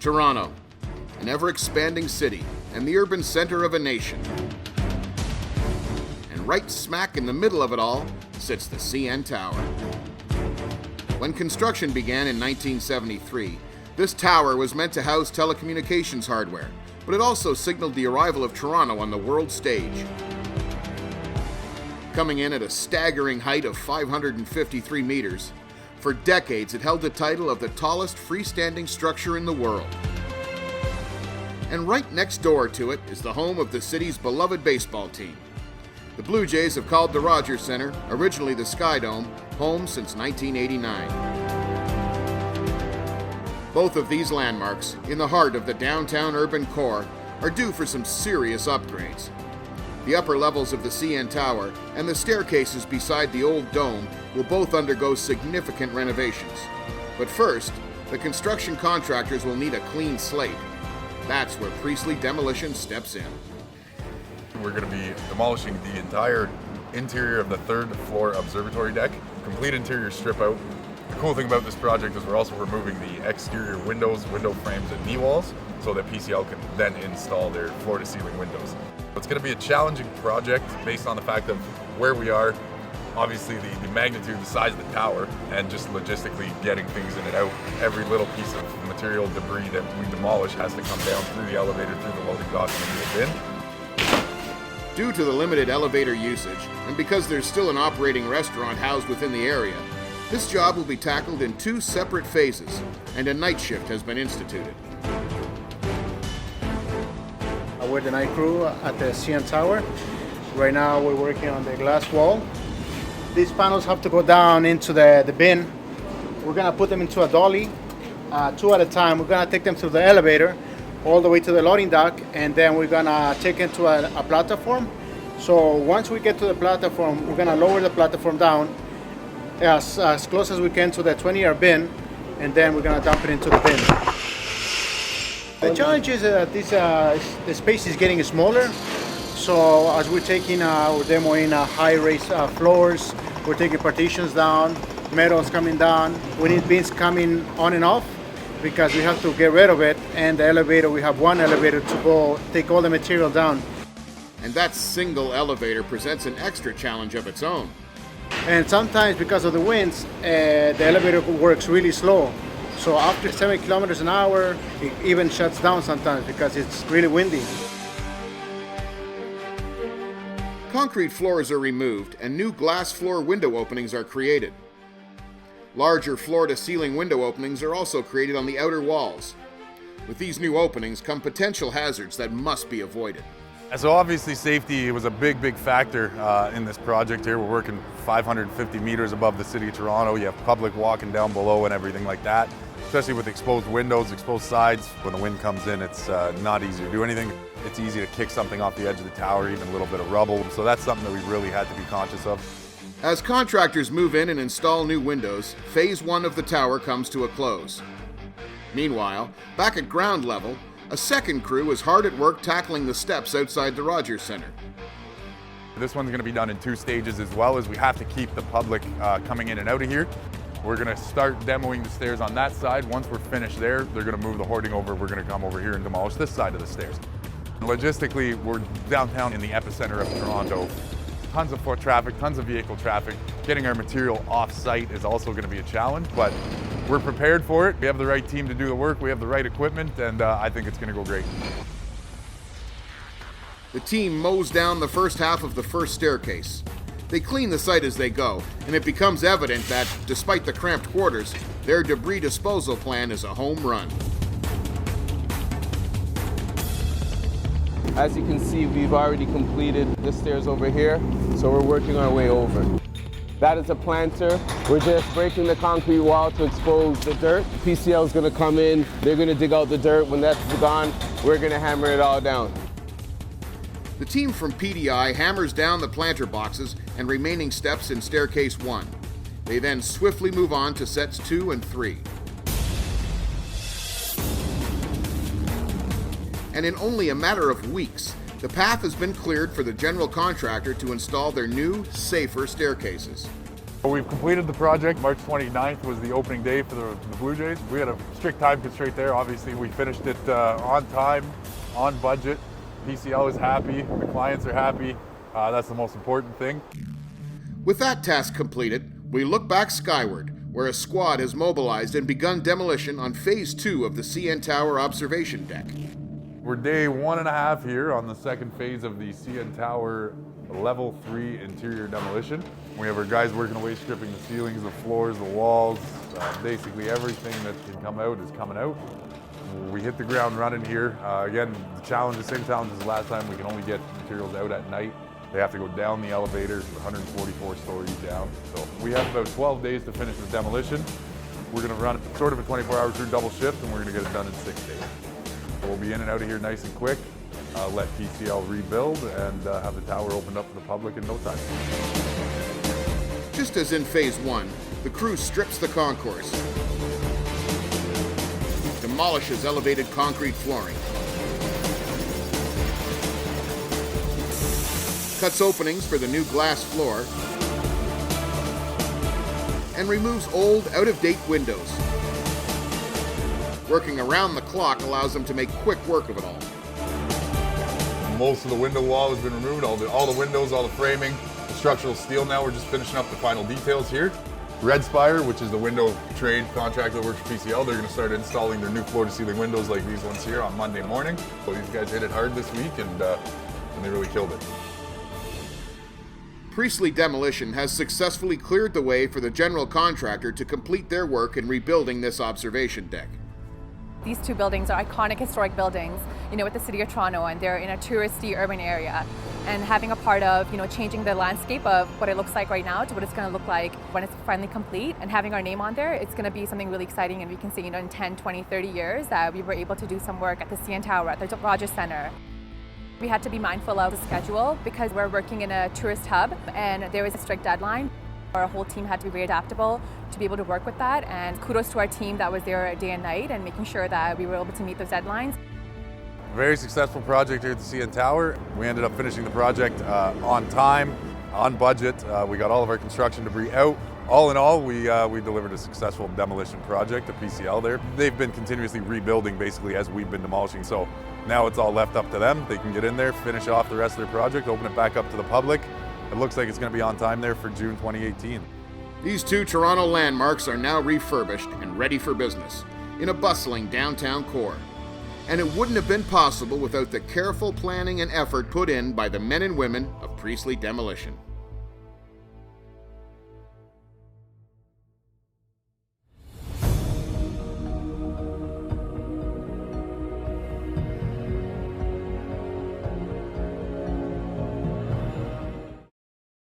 Toronto, an ever-expanding city and the urban center of a nation. And right smack in the middle of it all sits the CN Tower. When construction began in 1973, this tower was meant to house telecommunications hardware, but it also signaled the arrival of Toronto on the world stage. Coming in at a staggering height of 553 meters, for decades it held the title of the tallest freestanding structure in the world. And right next door to it is the home of the city's beloved baseball team. The Blue Jays have called the Rogers Centre, originally the Sky Dome, home since 1989. Both of these landmarks, in the heart of the downtown urban core, are due for some serious upgrades. The upper levels of the CN Tower and the staircases beside the old dome will both undergo significant renovations. But first, the construction contractors will need a clean slate. That's where Priestley Demolition steps in. We're going to be demolishing the entire interior of the third floor observatory deck, complete interior strip out. The cool thing about this project is we're also removing the exterior windows, window frames, and knee walls so that PCL can then install their floor-to-ceiling windows. It's going to be a challenging project based on the fact of where we are, obviously the magnitude, the size of the tower, and just logistically getting things in and out. Every little piece of material debris that we demolish has to come down through the elevator, through the loading dock, and into the bin. Due to the limited elevator usage, and because there's still an operating restaurant housed within the area, this job will be tackled in 2 separate phases, and a night shift has been instituted. We're the night crew at the CN Tower. Right now we're working on the glass wall. These panels have to go down into the bin. We're gonna put them into a dolly, 2 at a time. We're gonna take them through the elevator all the way to the loading dock, and then we're gonna take it to a platform. So once we get to the platform, we're gonna lower the platform down as close as we can to the 20-yard bin, and then we're gonna dump it into the bin. The challenge is that the space is getting smaller. So as we're demoing high-raised floors, we're taking partitions down, metals coming down. We need bins coming on and off because we have to get rid of it. And the elevator, we have one elevator to go take all the material down. And that single elevator presents an extra challenge of its own. And sometimes because of the winds, the elevator works really slow. So after 7 kilometers an hour, it even shuts down sometimes because it's really windy. Concrete floors are removed and new glass floor window openings are created. Larger floor-to-ceiling window openings are also created on the outer walls. With these new openings come potential hazards that must be avoided. So obviously safety was a big factor in this project here. We're working 550 meters above the city of Toronto. You have public walking down below and everything like that. Especially with exposed windows, exposed sides. When the wind comes in, it's not easy to do anything. It's easy to kick something off the edge of the tower, even a little bit of rubble. So that's something that we really had to be conscious of. As contractors move in and install new windows, phase 1 of the tower comes to a close. Meanwhile, back at ground level, a second crew is hard at work tackling the steps outside the Rogers Centre. This one's going to be done in 2 stages as well, as we have to keep the public coming in and out of here. We're going to start demoing the stairs on that side. Once we're finished there, they're going to move the hoarding over. We're going to come over here and demolish this side of the stairs. Logistically, we're downtown in the epicenter of Toronto. Tons of foot traffic, tons of vehicle traffic. Getting our material off-site is also going to be a challenge, but we're prepared for it. We have the right team to do the work. We have the right equipment, and I think it's going to go great. The team mows down the first half of the first staircase. They clean the site as they go, and it becomes evident that, despite the cramped quarters, their debris disposal plan is a home run. As you can see, we've already completed the stairs over here, so we're working our way over. That is a planter. We're just breaking the concrete wall to expose the dirt. PCL is going to come in, they're going to dig out the dirt. When that's gone, we're going to hammer it all down. The team from PDI hammers down the planter boxes and remaining steps in staircase 1. They then swiftly move on to sets 2 and 3. And in only a matter of weeks, the path has been cleared for the general contractor to install their new, safer staircases. We've completed the project. March 29th was the opening day for the Blue Jays. We had a strict time constraint there. Obviously, we finished it on time, on budget. PCL is happy, the clients are happy. That's the most important thing. With that task completed, we look back skyward, where a squad has mobilized and begun demolition on Phase 2 of the CN Tower observation deck. We're day 1.5 here on the second phase of the CN Tower Level 3 interior demolition. We have our guys working away, stripping the ceilings, the floors, the walls. Basically everything that can come out is coming out. We hit the ground running here. Again, the same challenge as last time. We can only get materials out at night. They have to go down the elevator, 144 stories down. So we have about 12 days to finish the demolition. We're gonna run sort of a 24-hour crew double shift, and we're gonna get it done in 6 days. So we'll be in and out of here nice and quick, let PCL rebuild, and have the tower opened up to the public in no time. Just as in Phase 1, the crew strips the concourse, demolishes elevated concrete flooring, cuts openings for the new glass floor, and removes old, out-of-date windows. Working around the clock allows them to make quick work of it all. Most of the window wall has been removed, all the windows, all the framing, the structural steel. Now we're just finishing up the final details here. Red Spire, which is the window trade contractor that works for PCL, they're going to start installing their new floor-to-ceiling windows like these ones here on Monday morning. So these guys hit it hard this week, and they really killed it. Priestley Demolition has successfully cleared the way for the general contractor to complete their work in rebuilding this observation deck. These two buildings are iconic historic buildings, with the City of Toronto, and they're in a touristy urban area. And having a part of, changing the landscape of what it looks like right now to what it's going to look like when it's finally complete, and having our name on there, it's going to be something really exciting, and we can see, in 10, 20, 30 years that we were able to do some work at the CN Tower, at the Rogers Centre. We had to be mindful of the schedule because we're working in a tourist hub and there was a strict deadline. Our whole team had to be very adaptable to be able to work with that, and kudos to our team that was there day and night and making sure that we were able to meet those deadlines. Very successful project here at the CN Tower. We ended up finishing the project on time, on budget. We got all of our construction debris out. All in all, we delivered a successful demolition project at PCL there. They've been continuously rebuilding basically as we've been demolishing, so now it's all left up to them. They can get in there, finish off the rest of their project, open it back up to the public. It looks like it's going to be on time there for June 2018. These two Toronto landmarks are now refurbished and ready for business in a bustling downtown core. And it wouldn't have been possible without the careful planning and effort put in by the men and women of Priestley Demolition.